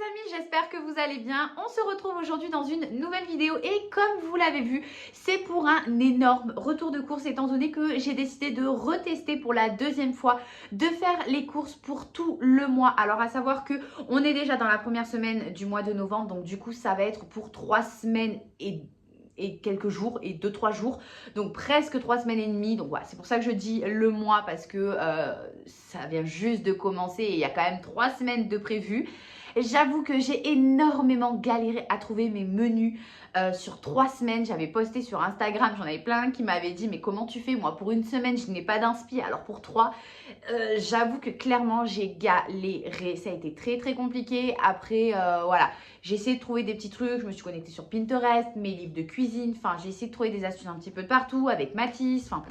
amis, j'espère que vous allez bien. On se retrouve aujourd'hui dans une nouvelle vidéo et comme vous l'avez vu, c'est pour un énorme retour de course étant donné que j'ai décidé de retester pour la deuxième fois de faire les courses pour tout le mois. Alors à savoir que on est déjà dans la première semaine du mois de novembre, donc du coup ça va être pour 3 semaines et quelques jours et 2-3 jours, donc presque 3 semaines et demie. Donc voilà, c'est pour ça que je dis le mois parce que ça vient juste de commencer et il y a quand même 3 semaines de prévu. J'avoue que j'ai énormément galéré à trouver mes menus sur 3 semaines. J'avais posté sur Instagram, j'en avais plein qui m'avaient dit mais comment tu fais? Moi pour une semaine je n'ai pas d'inspi, alors pour 3, j'avoue que clairement j'ai galéré. Ça a été très très compliqué. Après voilà, j'ai essayé de trouver des petits trucs, je me suis connectée sur Pinterest, mes livres de cuisine, enfin j'ai essayé de trouver des astuces un petit peu de partout avec Mathis, enfin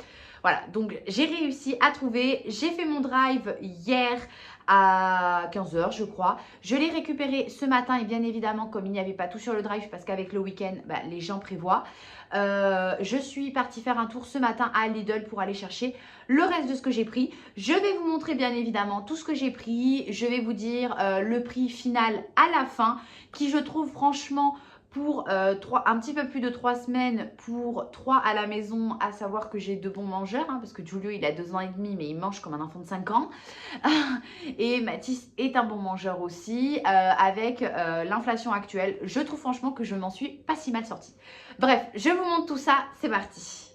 voilà, donc j'ai réussi à trouver. J'ai fait mon drive hier à 15 h je crois. Je l'ai récupéré ce matin et bien évidemment comme il n'y avait pas tout sur le drive parce qu'avec le week-end, les gens prévoient. Je suis partie faire un tour ce matin à Lidl pour aller chercher le reste de ce que j'ai pris. Je vais vous montrer bien évidemment tout ce que j'ai pris. Je vais vous dire le prix final à la fin qui je trouve franchement pour un petit peu plus de 3 semaines pour 3 à la maison, à savoir que j'ai de bons mangeurs, parce que Giulio il a 2 ans et demi mais il mange comme un enfant de 5 ans et Mathis est un bon mangeur aussi. Avec l'inflation actuelle, je trouve franchement que je m'en suis pas si mal sortie. Bref, je vous montre tout ça, c'est parti.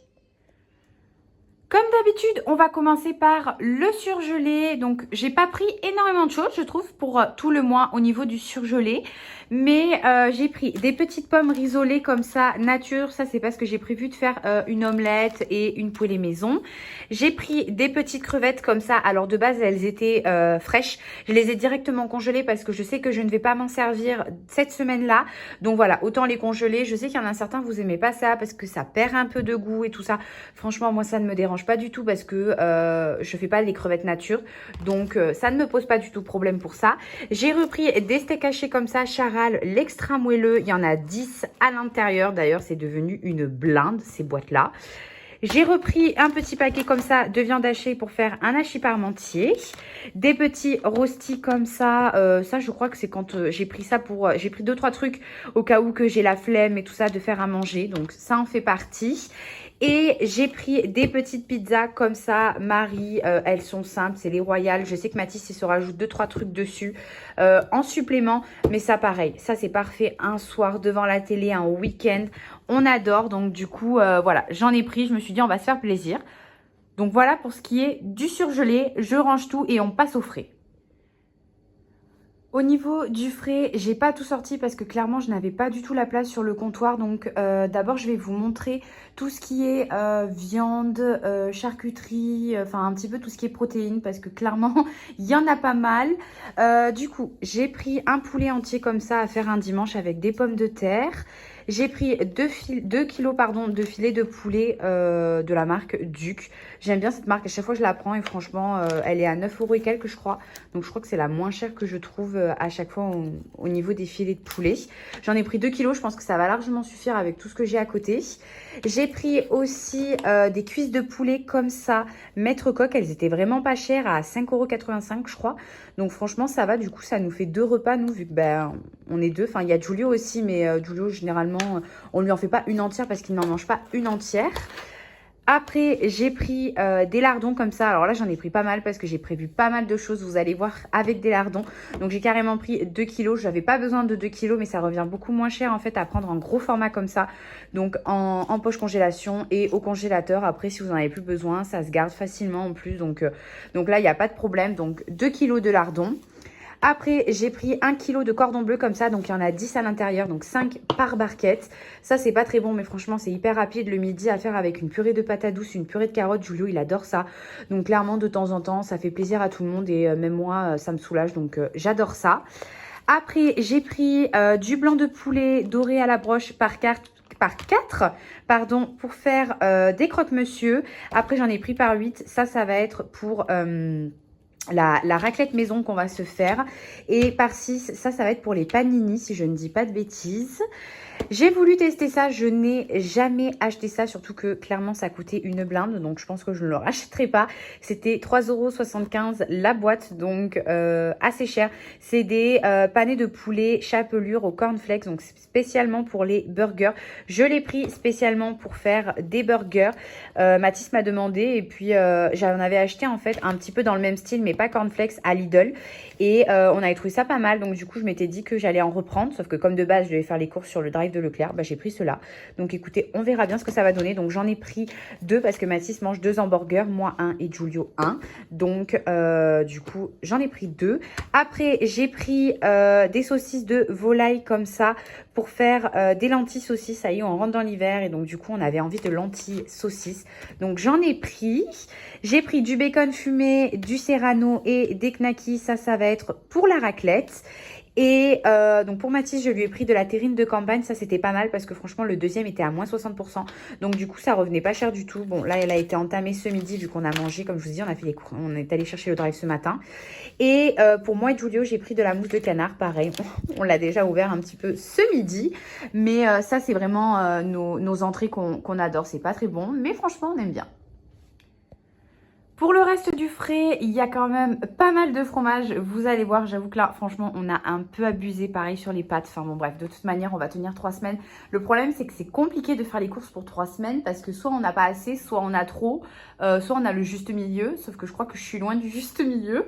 Comme d'habitude, on va commencer par le surgelé. Donc, j'ai pas pris énormément de choses, je trouve, pour tout le mois au niveau du surgelé. Mais j'ai pris des petites pommes risolées comme ça, nature. Ça, c'est parce que j'ai prévu de faire une omelette et une poêlée maison. J'ai pris des petites crevettes comme ça. Alors, de base, elles étaient fraîches. Je les ai directement congelées parce que je sais que je ne vais pas m'en servir cette semaine-là. Donc, voilà, autant les congeler. Je sais qu'il y en a certains, vous aimez pas ça parce que ça perd un peu de goût et tout ça. Franchement, moi, ça ne me dérange pas du tout parce que je fais pas les crevettes nature, donc ça ne me pose pas du tout problème pour ça. J'ai repris des steaks hachés comme ça, Charal, l'extra moelleux, il y en a 10 à l'intérieur, d'ailleurs c'est devenu une blinde ces boîtes là. J'ai repris un petit paquet comme ça de viande hachée pour faire un hachis parmentier. Des petits rostis comme ça. Ça, je crois que c'est quand j'ai pris ça pour... j'ai pris 2-3 trucs au cas où que j'ai la flemme et tout ça de faire à manger. Donc, ça en fait partie. Et j'ai pris des petites pizzas comme ça, Marie, elles sont simples, c'est les royales. Je sais que Mathis, il se rajoute 2-3 trucs dessus en supplément. Mais ça, pareil, ça c'est parfait un soir devant la télé, un week-end. On adore, donc du coup, voilà, j'en ai pris. Je me suis dit, on va se faire plaisir. Donc voilà pour ce qui est du surgelé. Je range tout et on passe au frais. Au niveau du frais, j'ai pas tout sorti parce que clairement je n'avais pas du tout la place sur le comptoir. Donc d'abord je vais vous montrer tout ce qui est viande, charcuterie, enfin un petit peu tout ce qui est protéines parce que clairement il y en a pas mal. Du coup j'ai pris un poulet entier comme ça à faire un dimanche avec des pommes de terre. J'ai pris 2 kilos de filet de poulet de la marque Duc. J'aime bien cette marque, à chaque fois je la prends et franchement elle est à 9 € et quelques je crois. Donc je crois que c'est la moins chère que je trouve à chaque fois au niveau des filets de poulet. J'en ai pris 2 kilos, je pense que ça va largement suffire avec tout ce que j'ai à côté. J'ai pris aussi des cuisses de poulet comme ça, Maître Coq, elles étaient vraiment pas chères à 5,85 € je crois. Donc franchement ça va, du coup ça nous fait 2 repas nous vu que on est 2. Enfin il y a Giulio aussi mais Giulio généralement on lui en fait pas une entière parce qu'il n'en mange pas une entière. Après, j'ai pris des lardons comme ça. Alors là, j'en ai pris pas mal parce que j'ai prévu pas mal de choses. Vous allez voir avec des lardons. Donc, j'ai carrément pris 2 kilos. Je n'avais pas besoin de 2 kilos, mais ça revient beaucoup moins cher en fait à prendre en gros format comme ça. Donc, en poche congélation et au congélateur. Après, si vous n'en avez plus besoin, ça se garde facilement en plus. Donc là, il n'y a pas de problème. Donc, 2 kilos de lardons. Après, j'ai pris 1 kg de cordon bleu comme ça. Donc, il y en a 10 à l'intérieur. Donc, 5 par barquette. Ça, c'est pas très bon. Mais franchement, c'est hyper rapide le midi à faire avec une purée de patates douces, une purée de carottes. Giulio, il adore ça. Donc, clairement, de temps en temps, ça fait plaisir à tout le monde. Et même moi, ça me soulage. Donc, j'adore ça. Après, j'ai pris du blanc de poulet doré à la broche par 4 pour faire des croque-monsieur. Après, j'en ai pris par 8. Ça va être pour... la raclette maison qu'on va se faire. Et par-ci, ça va être pour les panini, si je ne dis pas de bêtises. J'ai voulu tester ça, je n'ai jamais acheté ça, surtout que clairement ça coûtait une blinde, donc je pense que je ne le rachèterai pas. C'était 3,75 € la boîte, donc assez cher. C'est des panés de poulet chapelure au cornflakes, donc spécialement pour les burgers. Je l'ai pris spécialement pour faire des burgers. Mathis m'a demandé et puis j'en avais acheté en fait un petit peu dans le même style, mais pas cornflakes, à Lidl. Et on avait trouvé ça pas mal, donc du coup je m'étais dit que j'allais en reprendre, sauf que comme de base je devais faire les courses sur le drive de Leclerc, bah, j'ai pris cela. Donc écoutez, on verra bien ce que ça va donner. Donc j'en ai pris 2 parce que Mathis mange 2 hamburgers, moi 1 et Giulio 1. Donc du coup j'en ai pris 2. Après j'ai pris des saucisses de volaille comme ça pour faire des lentilles saucisses. Ça y est, on rentre dans l'hiver et donc du coup on avait envie de lentilles saucisses. Donc j'en ai pris. J'ai pris du bacon fumé, du serrano et des knackis. Ça va être pour la raclette. Et donc pour Mathis, je lui ai pris de la terrine de campagne. Ça, c'était pas mal parce que franchement, le deuxième était à moins 60%. Donc du coup, ça revenait pas cher du tout. Bon, là, elle a été entamée ce midi vu qu'on a mangé. Comme je vous dis, on a fait les cours. On est allé chercher le drive ce matin. Et pour moi et Giulio, j'ai pris de la mousse de canard. Pareil, on l'a déjà ouvert un petit peu ce midi. Mais ça, c'est vraiment nos entrées qu'on adore. C'est pas très bon, mais franchement, on aime bien. Pour le reste du frais, il y a quand même pas mal de fromage. Vous allez voir, j'avoue que là, franchement, on a un peu abusé. Pareil sur les pâtes. Enfin bon, bref, de toute manière, on va tenir 3 semaines. Le problème, c'est que c'est compliqué de faire les courses pour 3 semaines parce que soit on n'a pas assez, soit on a trop, soit on a le juste milieu. Sauf que je crois que je suis loin du juste milieu.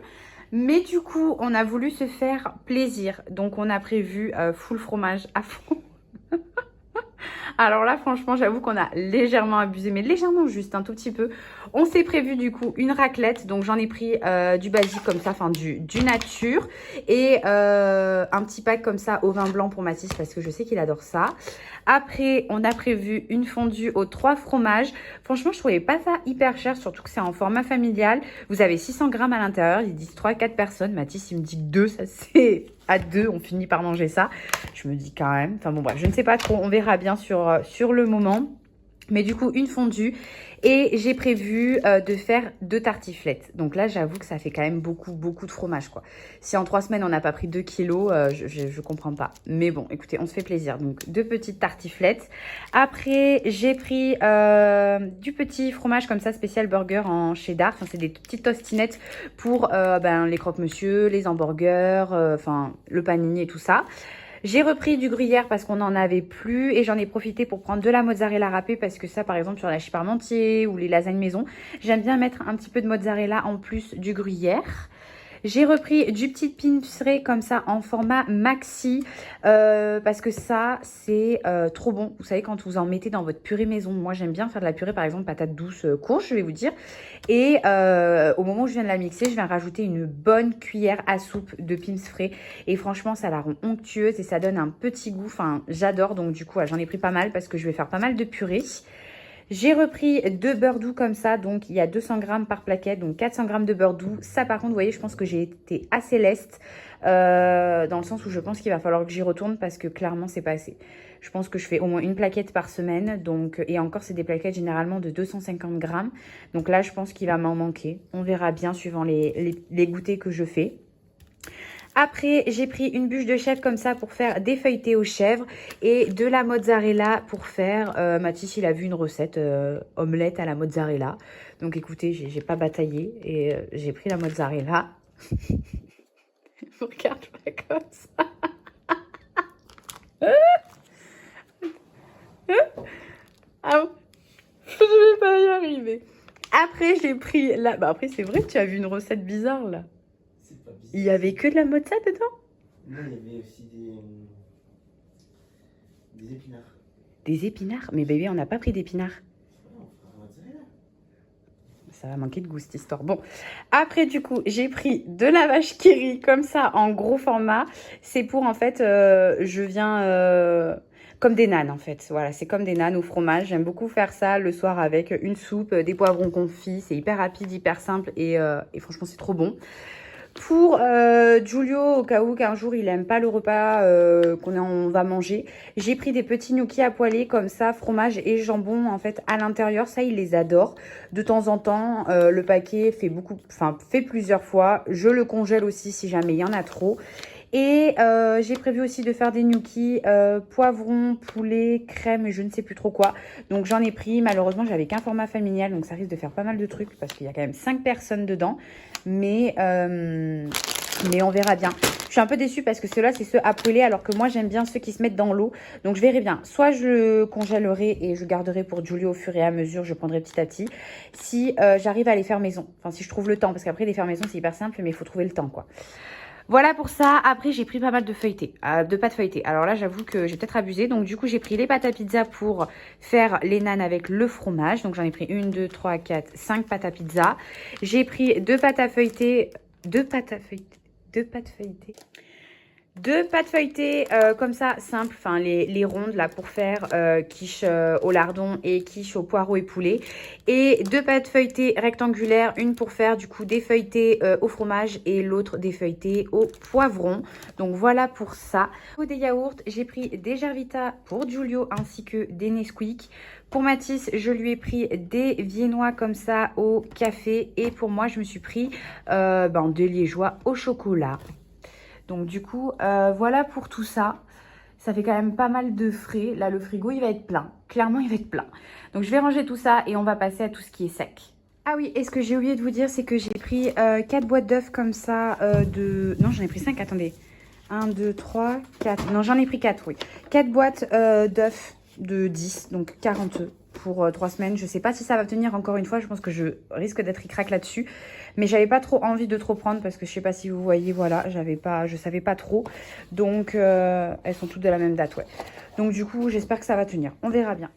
Mais du coup, on a voulu se faire plaisir. Donc, on a prévu full fromage à fond. Alors là, franchement, j'avoue qu'on a légèrement abusé, mais légèrement juste, un tout petit peu. On s'est prévu du coup une raclette, donc j'en ai pris du basique comme ça, enfin du nature. Et un petit pack comme ça au vin blanc pour Mathis parce que je sais qu'il adore ça. Après, on a prévu une fondue aux 3 fromages. Franchement, je trouvais pas ça hyper cher, surtout que c'est en format familial. Vous avez 600 grammes à l'intérieur, ils disent 3-4 personnes. Mathis, il me dit 2, ça c'est... À 2, on finit par manger ça. Je me dis quand même. Enfin bon, bref, je ne sais pas trop. On verra bien sur le moment. Mais du coup, une fondue. Et j'ai prévu de faire 2 tartiflettes. Donc là, j'avoue que ça fait quand même beaucoup de fromage, quoi. Si en 3 semaines, on n'a pas pris 2 kilos, je comprends pas. Mais bon, écoutez, on se fait plaisir. Donc, 2 petites tartiflettes. Après, j'ai pris du petit fromage comme ça, spécial burger en cheddar. Enfin, c'est des petites tostinettes pour les croque-monsieur, les hamburgers, enfin, le panini et tout ça. J'ai repris du gruyère parce qu'on n'en avait plus et j'en ai profité pour prendre de la mozzarella râpée parce que ça, par exemple, sur la hachis parmentier ou les lasagnes maison, j'aime bien mettre un petit peu de mozzarella en plus du gruyère. J'ai repris du petit pinceré comme ça en format maxi parce que ça, c'est trop bon. Vous savez, quand vous en mettez dans votre purée maison, moi, j'aime bien faire de la purée, par exemple, patate douce courge, je vais vous dire. Et au moment où je viens de la mixer, je viens rajouter une bonne cuillère à soupe de Pim's frais. Et franchement, ça la rend onctueuse et ça donne un petit goût. Enfin, j'adore. Donc, du coup, j'en ai pris pas mal parce que je vais faire pas mal de purée. J'ai repris 2 beurre doux comme ça, donc il y a 200 grammes par plaquette, donc 400 grammes de beurre doux. Ça par contre, vous voyez, je pense que j'ai été assez leste, dans le sens où je pense qu'il va falloir que j'y retourne parce que clairement, c'est pas assez. Je pense que je fais au moins une plaquette par semaine, donc, et encore, c'est des plaquettes généralement de 250 grammes. Donc là, je pense qu'il va m'en manquer. On verra bien suivant les goûters que je fais. Après, j'ai pris une bûche de chèvre comme ça pour faire des feuilletés aux chèvres et de la mozzarella pour faire... Mathis, il a vu une recette omelette à la mozzarella. Donc écoutez, j'ai pas bataillé et j'ai pris la mozzarella. Regarde pas comme ça. Ah, je vais pas y arriver. Après, j'ai pris la... Bah après, c'est vrai que tu as vu une recette bizarre là. Il y avait que de la mozza dedans? Non, il y avait aussi des épinards. Des épinards? Mais bébé, on n'a pas pris d'épinards. Ça va manquer de goût cette histoire. Bon, après du coup, j'ai pris de la vache qui rit comme ça en gros format. C'est pour en fait, je viens comme des nanes en fait. Voilà, c'est comme des nanes au fromage. J'aime beaucoup faire ça le soir avec une soupe, des poivrons confits. C'est hyper rapide, hyper simple et franchement, c'est trop bon. Pour Giulio, au cas où qu'un jour il aime pas le repas on va manger, j'ai pris des petits gnocchis à poêler comme ça, fromage et jambon en fait à l'intérieur. Ça, il les adore. De temps en temps, le paquet fait plusieurs fois. Je le congèle aussi si jamais il y en a trop. Et j'ai prévu aussi de faire des gnocchis poivron, poulet, crème et je ne sais plus trop quoi. Donc j'en ai pris. Malheureusement, j'avais qu'un format familial. Donc ça risque de faire pas mal de trucs parce qu'il y a quand même 5 personnes dedans. Mais on verra bien. Je suis un peu déçue parce que ceux-là, c'est ceux à poêler. Alors que moi, j'aime bien ceux qui se mettent dans l'eau. Donc je verrai bien. Soit je congèlerai et je garderai pour Giulio au fur et à mesure. Je prendrai petit à petit. Si j'arrive à les faire maison. Enfin, si je trouve le temps. Parce qu'après, les faire maison, c'est hyper simple. Mais il faut trouver le temps, quoi. Voilà pour ça. Après, j'ai pris pas mal de feuilletés, de pâtes feuilletées. Alors là, j'avoue que j'ai peut-être abusé. Donc du coup, j'ai pris les pâtes à pizza pour faire les nanes avec le fromage. Donc j'en ai pris 1, 2, 3, 4, 5 pâtes à pizza. J'ai pris 2 pâtes à feuilleter. 2 pâtes feuilletées comme ça, simple, enfin les rondes là pour faire quiche au lardon et quiche au poireau et poulet. Et 2 pâtes feuilletées rectangulaires, une pour faire du coup des feuilletés au fromage et l'autre des feuilletés au poivron. Donc voilà pour ça. Pour des yaourts, j'ai pris des Jarvita pour Giulio ainsi que des Nesquik. Pour Mathis, je lui ai pris des viennois comme ça au café. Et pour moi, je me suis pris des liégeois au chocolat. Donc du coup, voilà pour tout ça. Ça fait quand même pas mal de frais. Là, le frigo, il va être plein. Clairement, il va être plein. Donc je vais ranger tout ça et on va passer à tout ce qui est sec. Ah oui, et ce que j'ai oublié de vous dire, c'est que j'ai pris 4 boîtes d'œufs comme ça Non, j'en ai pris 5, attendez. 1, 2, 3, 4. Non, j'en ai pris 4, oui. 4 boîtes d'œufs de 10, donc 40 œufs pour 3 semaines. Je sais pas si ça va tenir encore une fois. Je pense que je risque d'être ric-rac là-dessus. Mais j'avais pas trop envie de trop prendre parce que je sais pas si vous voyez, voilà, je savais pas trop. Donc, elles sont toutes de la même date, ouais. Donc, du coup, j'espère que ça va tenir. On verra bien.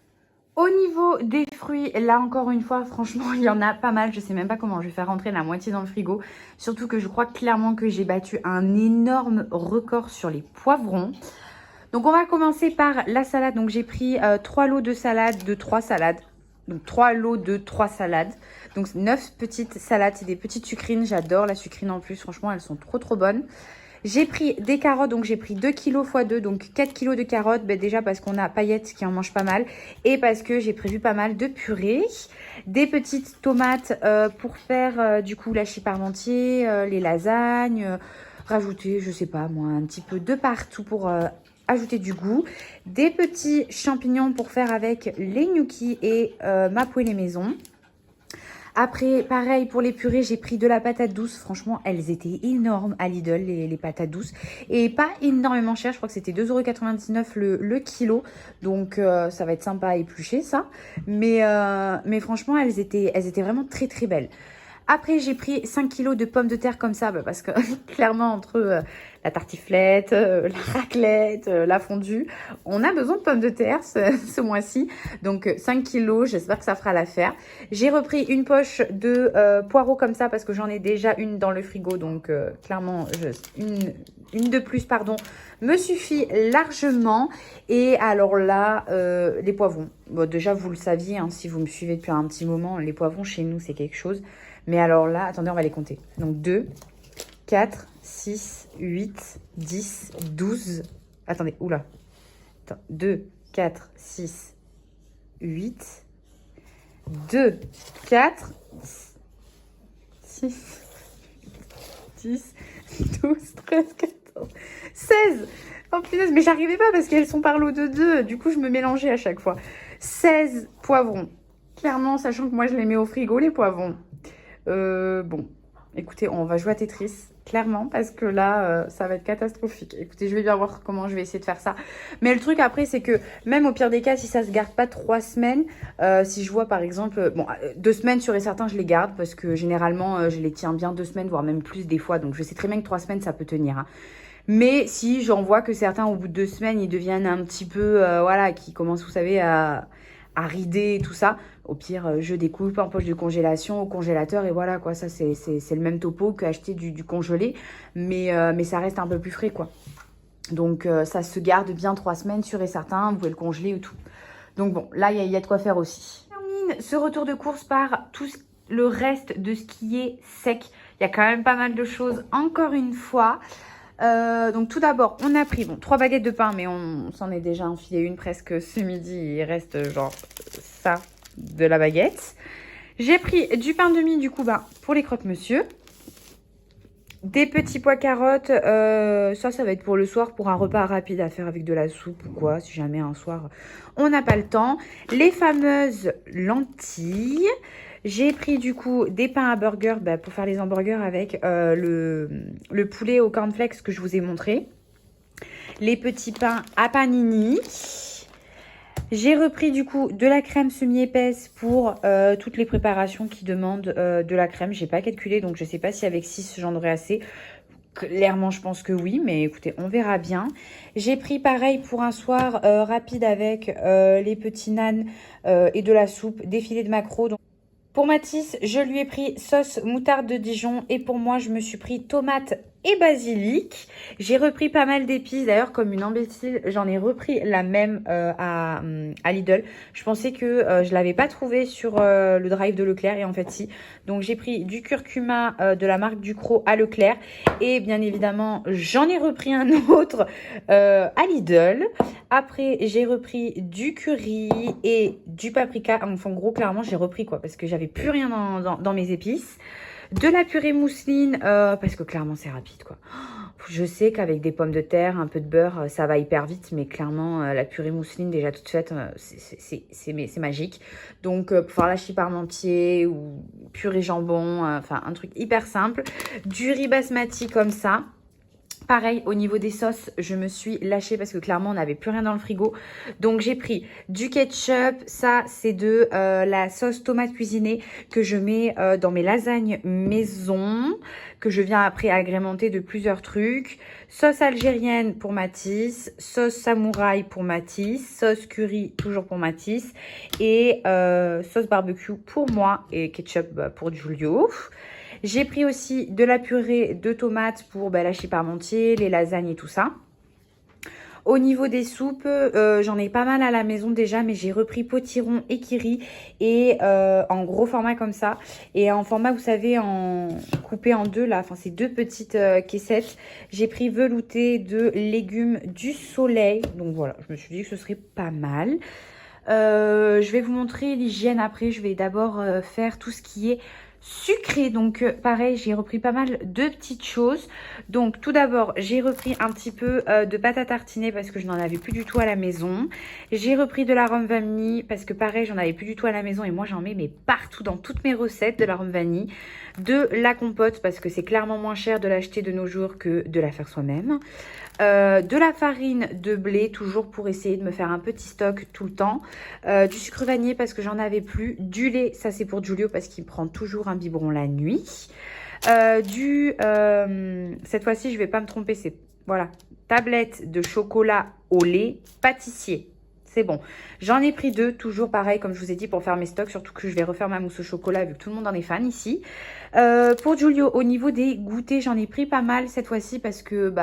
Au niveau des fruits, là encore une fois, franchement, il y en a pas mal. Je sais même pas comment je vais faire rentrer la moitié dans le frigo. Surtout que je crois clairement que j'ai battu un énorme record sur les poivrons. Donc, on va commencer par la salade. Donc, j'ai pris 3 lots de salade de 3 salades. Donc, 3 lots de 3 salades. Donc, 9 petites salades. C'est des petites sucrines. J'adore la sucrine en plus. Franchement, elles sont trop bonnes. J'ai pris des carottes, donc j'ai pris 2 kg x 2, donc 4 kg de carottes. Ben déjà parce qu'on a Paillette qui en mange pas mal et parce que j'ai prévu pas mal de purée. Des petites tomates pour faire du coup l'hachis parmentier, les lasagnes, rajouter, je sais pas moi, un petit peu de partout pour ajouter du goût. Des petits champignons pour faire avec les gnocchis et ma poêlée maison. Après, pareil, pour les purées, j'ai pris de la patate douce. Franchement, elles étaient énormes à Lidl, les patates douces. Et pas énormément chères. Je crois que c'était 2,99 € le kilo. Donc, ça va être sympa à éplucher, ça. Mais franchement, elles étaient vraiment très belles. Après, j'ai pris 5 kilos de pommes de terre comme ça, parce que clairement, entre la tartiflette, la raclette, la fondue, on a besoin de pommes de terre ce mois-ci. Donc, 5 kilos, j'espère que ça fera l'affaire. J'ai repris une poche de poireaux comme ça, parce que j'en ai déjà une dans le frigo. Donc, clairement, une de plus, pardon, me suffit largement. Et alors là, les poivrons. Bon, déjà, vous le saviez, hein, si vous me suivez depuis un petit moment, les poivrons chez nous, c'est quelque chose. Mais alors là, attendez, on va les compter. Donc 2, 4, 6, 8, 10, 12. Attendez, oula. Attends, 2, 4, 6, 8, 2, 4, 6, 10, 12, 13, 14, 16. Oh punaise, mais j'arrivais pas parce qu'elles sont par lot de 2. Du coup, je me mélangeais à chaque fois. 16 poivrons. Clairement, sachant que moi, je les mets au frigo, les poivrons. Bon, écoutez, on va jouer à Tetris, clairement, parce que là, ça va être catastrophique. Écoutez, je vais bien voir comment je vais essayer de faire ça. Mais le truc après, c'est que même au pire des cas, si ça se garde pas 3 semaines, si je vois par exemple, bon, 2 semaines sur et certain, je les garde, parce que généralement, je les tiens bien 2 semaines, voire même plus des fois. Donc, je sais très bien que 3 semaines, ça peut tenir, hein. Mais si j'en vois que certains, au bout de 2 semaines, ils deviennent un petit peu, voilà, qui commencent, vous savez, à rider et tout ça, au pire, je découpe en poche de congélation au congélateur et voilà, quoi. Ça, c'est le même topo qu'acheter du congelé, mais ça reste un peu plus frais, quoi. Donc, ça se garde bien 3 semaines, sûr et certain. Vous pouvez le congeler ou tout. Donc, bon, là, il y a de quoi faire aussi. Je termine ce retour de course par tout le reste de ce qui est sec. Il y a quand même pas mal de choses encore une fois. Donc tout d'abord, on a pris 3 baguettes de pain, mais on s'en est déjà enfilé une presque ce midi. Il reste genre ça de la baguette. J'ai pris du pain de mie du coup pour les croque-monsieur. Des petits pois carottes, ça va être pour le soir, pour un repas rapide à faire avec de la soupe ou quoi, si jamais un soir on n'a pas le temps. Les fameuses lentilles. J'ai pris du coup des pains à burger pour faire les hamburgers avec le poulet au cornflakes que je vous ai montré. Les petits pains à panini. J'ai repris du coup de la crème semi-épaisse pour toutes les préparations qui demandent de la crème. J'ai pas calculé, donc je sais pas si avec 6 j'en aurai assez. Clairement, je pense que oui, mais écoutez, on verra bien. J'ai pris pareil pour un soir rapide avec les petits nanes et de la soupe, des filets de maquereau. Donc, pour Mathis, je lui ai pris sauce moutarde de Dijon et pour moi, je me suis pris tomate et basilic. J'ai repris pas mal d'épices. D'ailleurs, comme une imbécile, j'en ai repris la même à Lidl. Je pensais que je l'avais pas trouvé sur le drive de Leclerc et en fait si. Donc j'ai pris du curcuma de la marque Ducros à Leclerc et bien évidemment j'en ai repris un autre à Lidl. Après j'ai repris du curry et du paprika. Enfin en gros clairement j'ai repris quoi parce que j'avais plus rien dans mes épices. De la purée mousseline, parce que clairement c'est rapide quoi. Je sais qu'avec des pommes de terre, un peu de beurre, ça va hyper vite, mais clairement la purée mousseline déjà toute faite, c'est magique. Donc pour faire l'hachis parmentier ou purée jambon, enfin un truc hyper simple. Du riz basmati comme ça. Pareil, au niveau des sauces, je me suis lâchée parce que clairement, on n'avait plus rien dans le frigo. Donc, j'ai pris du ketchup. Ça, c'est de la sauce tomate cuisinée que je mets dans mes lasagnes maison, que je viens après agrémenter de plusieurs trucs. Sauce algérienne pour Mathis, sauce samouraï pour Mathis, sauce curry toujours pour Mathis et sauce barbecue pour moi et ketchup pour Giulio. J'ai pris aussi de la purée de tomates pour l'hachis parmentier, les lasagnes et tout ça. Au niveau des soupes, j'en ai pas mal à la maison déjà, mais j'ai repris potiron et kiri et en gros format comme ça. Et en format, vous savez, coupé en deux là, enfin c'est 2 petites caissettes. J'ai pris velouté de légumes du soleil. Donc voilà, je me suis dit que ce serait pas mal. Je vais vous montrer l'hygiène après. Je vais d'abord faire tout ce qui est sucré. Donc pareil, j'ai repris pas mal de petites choses. Donc tout d'abord, j'ai repris un petit peu de pâte à tartiner parce que je n'en avais plus du tout à la maison. J'ai repris de l'arôme vanille parce que pareil, j'en avais plus du tout à la maison et moi j'en mets mais partout dans toutes mes recettes de l'arôme vanille. De la compote parce que c'est clairement moins cher de l'acheter de nos jours que de la faire soi-même. De la farine de blé, toujours pour essayer de me faire un petit stock tout le temps. Du sucre vanillé parce que j'en avais plus. Du lait, ça c'est pour Giulio parce qu'il prend toujours un biberon la nuit. Cette fois-ci, je vais pas me tromper, c'est voilà, tablette de chocolat au lait pâtissier. C'est bon. J'en ai pris 2, toujours pareil, comme je vous ai dit, pour faire mes stocks. Surtout que je vais refaire ma mousse au chocolat, vu que tout le monde en est fan ici. Pour Giulio, au niveau des goûters, j'en ai pris pas mal cette fois-ci parce que,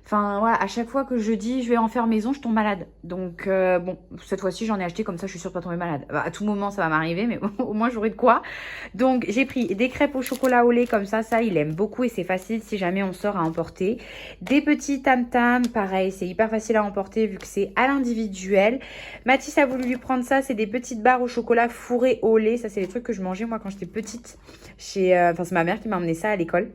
enfin, voilà, à chaque fois que je dis je vais en faire maison, je tombe malade. Donc, bon, cette fois-ci, j'en ai acheté comme ça, je suis sûre de pas tomber malade. À tout moment, ça va m'arriver, mais au moins, j'aurai de quoi. Donc, j'ai pris des crêpes au chocolat au lait comme ça. Ça, il aime beaucoup et c'est facile si jamais on sort à emporter. Des petits tam-tam, pareil, c'est hyper facile à emporter vu que c'est à l'individuel. Mathis a voulu lui prendre ça. C'est des petites barres au chocolat fourrées au lait. Ça, c'est des trucs que je mangeais, moi, quand j'étais petite. Enfin, c'est ma mère qui m'a emmené ça à l'école.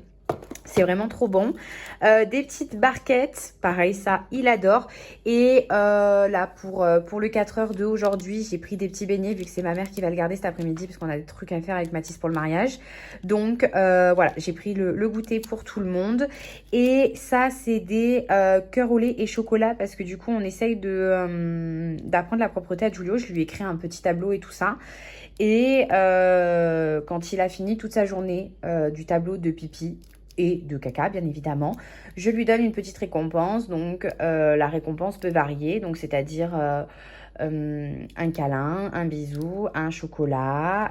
C'est vraiment trop bon. Des petites barquettes, pareil, ça, il adore. Et là, pour le 4 heures de aujourd'hui, j'ai pris des petits beignets, vu que c'est ma mère qui va le garder cet après-midi, parce qu'on a des trucs à faire avec Mathis pour le mariage. Donc, voilà, j'ai pris le goûter pour tout le monde. Et ça, c'est des cœurs au lait et chocolat, parce que du coup, on essaye d'apprendre la propreté à Giulio. Je lui ai créé un petit tableau et tout ça. Et quand il a fini toute sa journée du tableau de pipi, et de caca bien évidemment, je lui donne une petite récompense. Donc la récompense peut varier, donc c'est-à-dire un câlin, un bisou, un chocolat,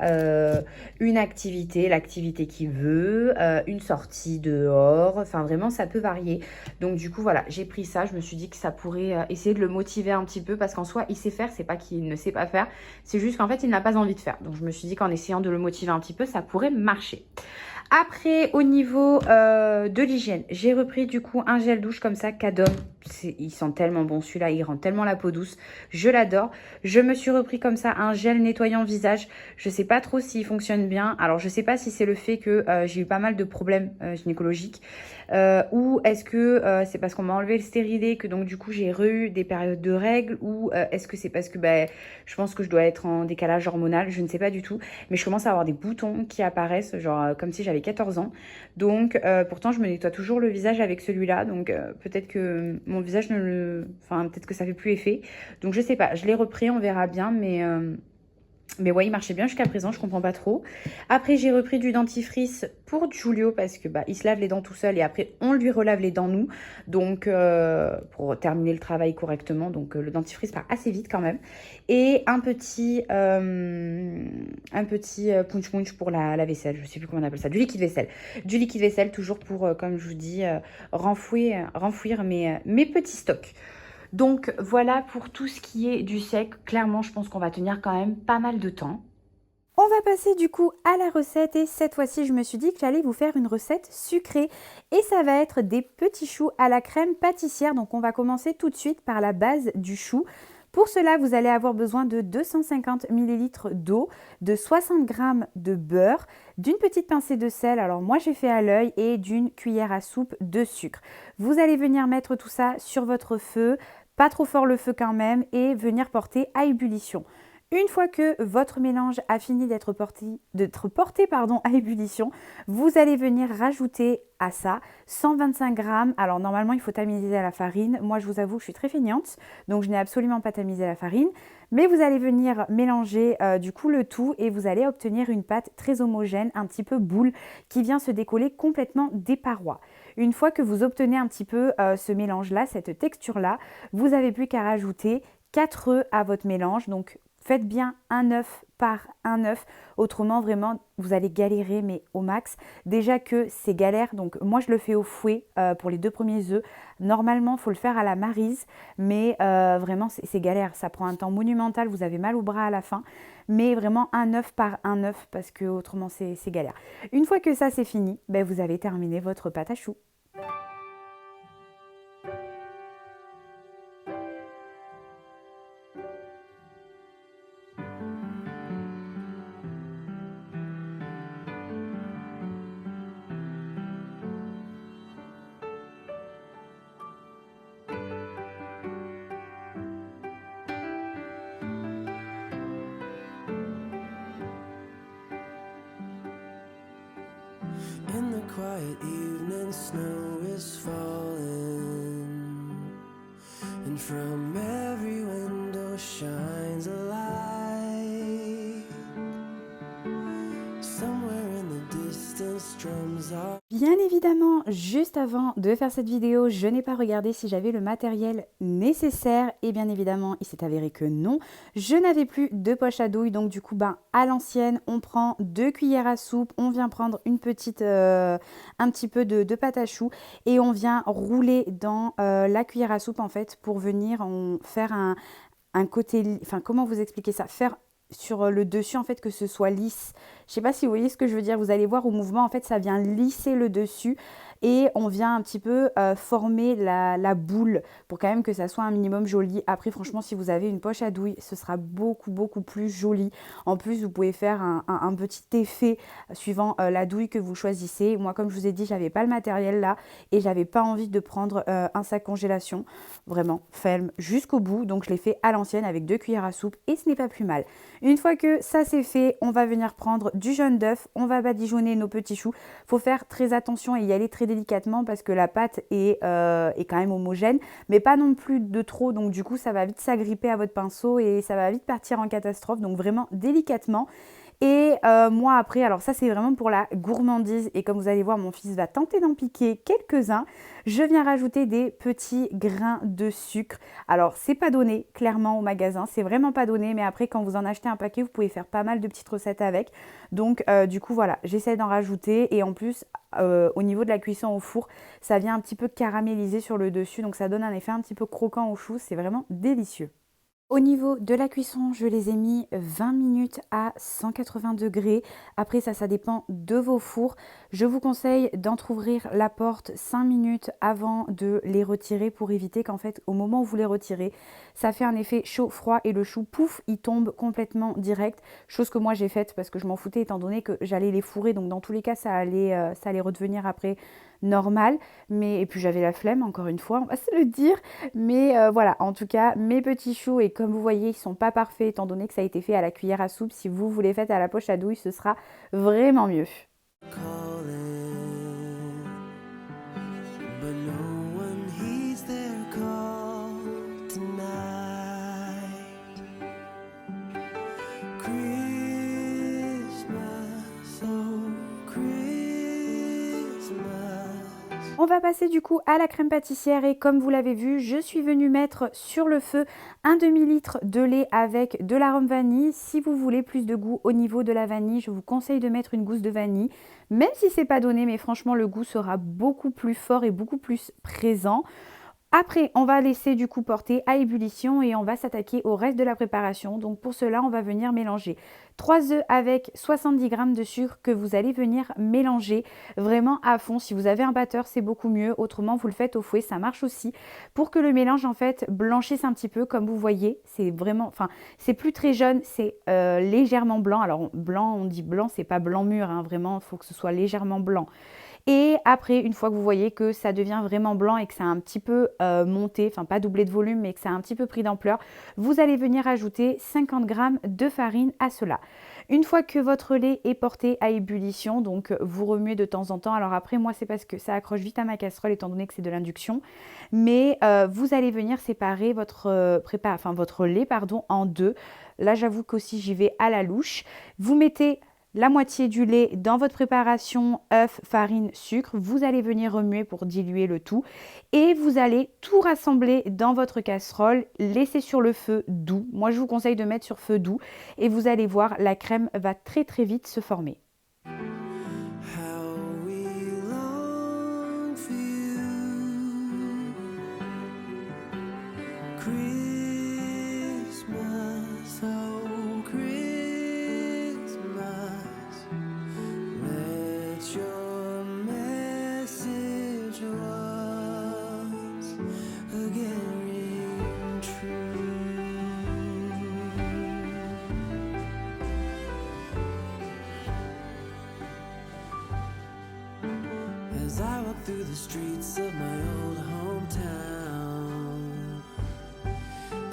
une activité, l'activité qu'il veut, une sortie dehors, enfin vraiment ça peut varier. Donc du coup voilà, j'ai pris ça, je me suis dit que ça pourrait essayer de le motiver un petit peu parce qu'en soi il sait faire, c'est pas qu'il ne sait pas faire, c'est juste qu'en fait il n'a pas envie de faire. Donc je me suis dit qu'en essayant de le motiver un petit peu, ça pourrait marcher. Après, au niveau de l'hygiène, j'ai repris du coup un gel douche comme ça, Cadom. Il sent tellement bon celui-là, il rend tellement la peau douce. Je l'adore. Je me suis repris comme ça un gel nettoyant visage. Je sais pas trop s'il fonctionne bien. Alors, je sais pas si c'est le fait que j'ai eu pas mal de problèmes gynécologiques. Ou est-ce que c'est parce qu'on m'a enlevé le stérilet que donc du coup j'ai eu des périodes de règles, ou est-ce que c'est parce que je pense que je dois être en décalage hormonal, je ne sais pas du tout, mais je commence à avoir des boutons qui apparaissent genre comme si j'avais 14 ans. Donc pourtant je me nettoie toujours le visage avec celui-là, donc peut-être que mon visage ne le... Enfin peut-être que ça fait plus effet, donc je sais pas, je l'ai repris, on verra bien, mais ouais, il marchait bien jusqu'à présent, je comprends pas trop. Après, j'ai repris du dentifrice pour Giulio parce que il se lave les dents tout seul et après, on lui relave les dents nous. Donc, pour terminer le travail correctement. Donc, le dentifrice part assez vite quand même. Et un petit punch punch pour la vaisselle. Je sais plus comment on appelle ça. Du liquide vaisselle. Du liquide vaisselle, toujours pour, comme je vous dis, renfouir mes petits stocks. Donc voilà pour tout ce qui est du sec. Clairement, je pense qu'on va tenir quand même pas mal de temps. On va passer du coup à la recette et cette fois-ci, je me suis dit que j'allais vous faire une recette sucrée et ça va être des petits choux à la crème pâtissière. Donc on va commencer tout de suite par la base du chou. Pour cela, vous allez avoir besoin de 250 ml d'eau, de 60 g de beurre, d'une petite pincée de sel, alors moi j'ai fait à l'œil, et d'une cuillère à soupe de sucre. Vous allez venir mettre tout ça sur votre feu, pas trop fort le feu quand même, et venir porter à ébullition. Une fois que votre mélange a fini d'être porté à ébullition, vous allez venir rajouter à ça 125 g. Alors normalement, il faut tamiser à la farine. Moi, je vous avoue que je suis très feignante, donc je n'ai absolument pas tamisé à la farine. Mais vous allez venir mélanger du coup le tout et vous allez obtenir une pâte très homogène, un petit peu boule, qui vient se décoller complètement des parois. Une fois que vous obtenez un petit peu ce mélange-là, cette texture-là, vous n'avez plus qu'à rajouter 4 œufs à votre mélange. Donc, faites bien un œuf par un œuf, autrement vraiment vous allez galérer mais au max. Déjà que c'est galère, donc moi je le fais au fouet pour les 2 premiers œufs. Normalement il faut le faire à la maryse, mais vraiment c'est galère, ça prend un temps monumental, vous avez mal au bras à la fin. Mais vraiment un œuf par un œuf parce que autrement c'est galère. Une fois que ça c'est fini, vous avez terminé votre pâte à choux. In the quiet evening, snow is falling, and from every window shines a light. Somewhere in the distance, drums are... Bien évidemment, juste avant de faire cette vidéo, je n'ai pas regardé si j'avais le matériel nécessaire et bien évidemment, il s'est avéré que non. Je n'avais plus de poche à douille, donc du coup, à l'ancienne, on prend 2 cuillères à soupe, on vient prendre un petit peu de pâte à choux et on vient rouler dans la cuillère à soupe en fait pour venir faire un côté, enfin comment vous expliquer ça, faire sur le dessus en fait que ce soit lisse. Je sais pas si vous voyez ce que je veux dire, vous allez voir au mouvement en fait ça vient lisser le dessus et on vient un petit peu former la boule pour quand même que ça soit un minimum joli. Après franchement si vous avez une poche à douille ce sera beaucoup plus joli. En plus vous pouvez faire un petit effet suivant la douille que vous choisissez. Moi comme je vous ai dit j'avais pas le matériel là et j'avais pas envie de prendre un sac congélation, vraiment ferme jusqu'au bout, donc je l'ai fait à l'ancienne avec 2 cuillères à soupe et ce n'est pas plus mal. Une fois que ça c'est fait, on va venir prendre du jaune d'œuf, on va badigeonner nos petits choux. Il faut faire très attention et y aller très délicatement parce que la pâte est quand même homogène, mais pas non plus de trop, donc du coup ça va vite s'agripper à votre pinceau et ça va vite partir en catastrophe, donc vraiment délicatement. Et moi après, alors ça c'est vraiment pour la gourmandise et comme vous allez voir mon fils va tenter d'en piquer quelques-uns, je viens rajouter des petits grains de sucre. Alors c'est pas donné clairement au magasin, c'est vraiment pas donné, mais après quand vous en achetez un paquet vous pouvez faire pas mal de petites recettes avec. Donc du coup voilà, j'essaie d'en rajouter et en plus au niveau de la cuisson au four, ça vient un petit peu caraméliser sur le dessus, donc ça donne un effet un petit peu croquant au chou, c'est vraiment délicieux. Au niveau de la cuisson, je les ai mis 20 minutes à 180 degrés. Après ça dépend de vos fours. Je vous conseille d'entrouvrir la porte 5 minutes avant de les retirer pour éviter qu'en fait, au moment où vous les retirez, ça fait un effet chaud-froid et le chou, pouf, il tombe complètement direct. Chose que moi j'ai faite parce que je m'en foutais étant donné que j'allais les fourrer. Donc dans tous les cas, ça allait redevenir après normal. Et puis j'avais la flemme, encore une fois, on va se le dire. Mais voilà, en tout cas, mes petits choux, et comme vous voyez, ils sont pas parfaits étant donné que ça a été fait à la cuillère à soupe. Si vous les faites à la poche à douille, ce sera vraiment mieux. calling, but no one heeds their call tonight. Christmas, oh Christmas. On va passer du coup à la crème pâtissière et comme vous l'avez vu, je suis venue mettre sur le feu un demi-litre de lait avec de l'arôme vanille. Si vous voulez plus de goût au niveau de la vanille, je vous conseille de mettre une gousse de vanille, même si c'est pas donné, mais franchement le goût sera beaucoup plus fort et beaucoup plus présent. Après, on va laisser du coup porter à ébullition et on va s'attaquer au reste de la préparation. Donc pour cela, on va venir mélanger 3 œufs avec 70 g de sucre que vous allez venir mélanger vraiment à fond. Si vous avez un batteur, c'est beaucoup mieux. Autrement, vous le faites au fouet, ça marche aussi. Pour que le mélange en fait blanchisse un petit peu, comme vous voyez, c'est vraiment, enfin, c'est plus très jaune, c'est légèrement blanc. Alors blanc, on dit blanc, c'est pas blanc mûr, hein, vraiment, il faut que ce soit légèrement blanc. Et après, une fois que vous voyez que ça devient vraiment blanc et que ça a un petit peu monté, enfin pas doublé de volume, mais que ça a un petit peu pris d'ampleur, vous allez venir ajouter 50 g de farine à cela. Une fois que votre lait est porté à ébullition, donc vous remuez de temps en temps. Alors après, moi, c'est parce que ça accroche vite à ma casserole étant donné que c'est de l'induction. Mais vous allez venir séparer votre lait en deux. Là, j'avoue qu'aussi, j'y vais à la louche. Vous mettez la moitié du lait dans votre préparation, œuf, farine, sucre. Vous allez venir remuer pour diluer le tout et vous allez tout rassembler dans votre casserole, laisser sur le feu doux. Moi, je vous conseille de mettre sur feu doux et vous allez voir, la crème va très très vite se former. How we long for you. Christmas, oh Christmas, let your message once again ring true. As I walk through the streets of my old hometown,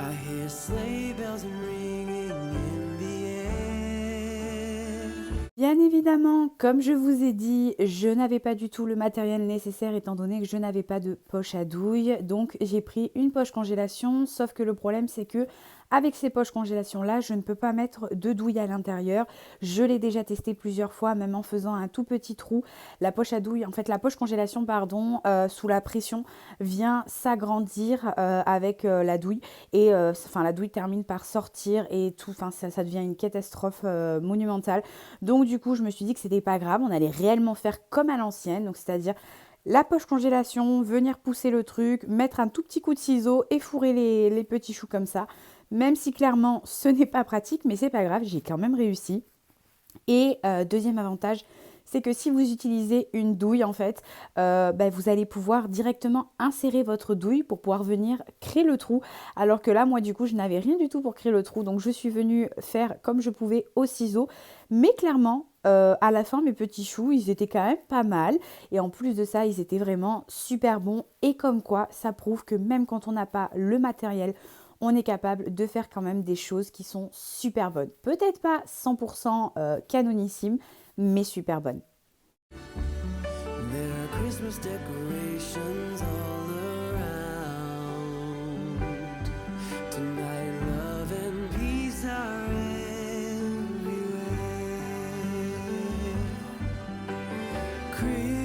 I hear sleigh bells ringing in the air. Bien évidemment, comme je vous ai dit, je n'avais pas du tout le matériel nécessaire étant donné que je n'avais pas de poche à douille. Donc j'ai pris une poche congélation, sauf que le problème c'est que avec ces poches congélation là, je ne peux pas mettre de douille à l'intérieur. Je l'ai déjà testé plusieurs fois, même en faisant un tout petit trou. La poche à douille, en fait la poche congélation, pardon, sous la pression vient s'agrandir avec la douille. Et la douille termine par sortir et tout, ça devient une catastrophe monumentale. Donc du coup, je me suis dit que c'était pas grave, on allait réellement faire comme à l'ancienne, donc c'est-à-dire la poche congélation, venir pousser le truc, mettre un tout petit coup de ciseau et fourrer les petits choux comme ça. Même si clairement ce n'est pas pratique, mais c'est pas grave, j'ai quand même réussi. Et deuxième avantage, c'est que si vous utilisez une douille en fait, vous allez pouvoir directement insérer votre douille pour pouvoir venir créer le trou. Alors que là, moi du coup, je n'avais rien du tout pour créer le trou, donc je suis venue faire comme je pouvais au ciseau. Mais clairement, à la fin, mes petits choux, ils étaient quand même pas mal. Et en plus de ça, ils étaient vraiment super bons. Et comme quoi, ça prouve que même quand on n'a pas le matériel, on est capable de faire quand même des choses qui sont super bonnes. Peut-être pas 100% canonissime, mais super bonnes. There are Christmas decorations all around. Tonight love and peace are everywhere. Christmas,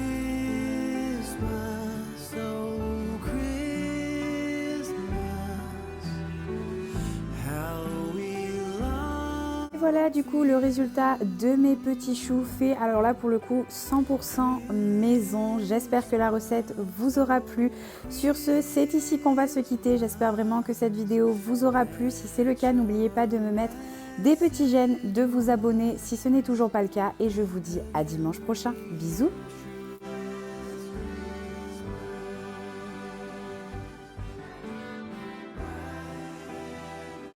oh Christmas, how we love. voilà du coup le résultat de mes petits choux faits. Alors là pour le coup 100% maison. J'espère que la recette vous aura plu. Sur ce, c'est ici qu'on va se quitter. J'espère vraiment que cette vidéo vous aura plu. Si c'est le cas, n'oubliez pas de me mettre des petits j'aime, de vous abonner si ce n'est toujours pas le cas. Et je vous dis à dimanche prochain. Bisous!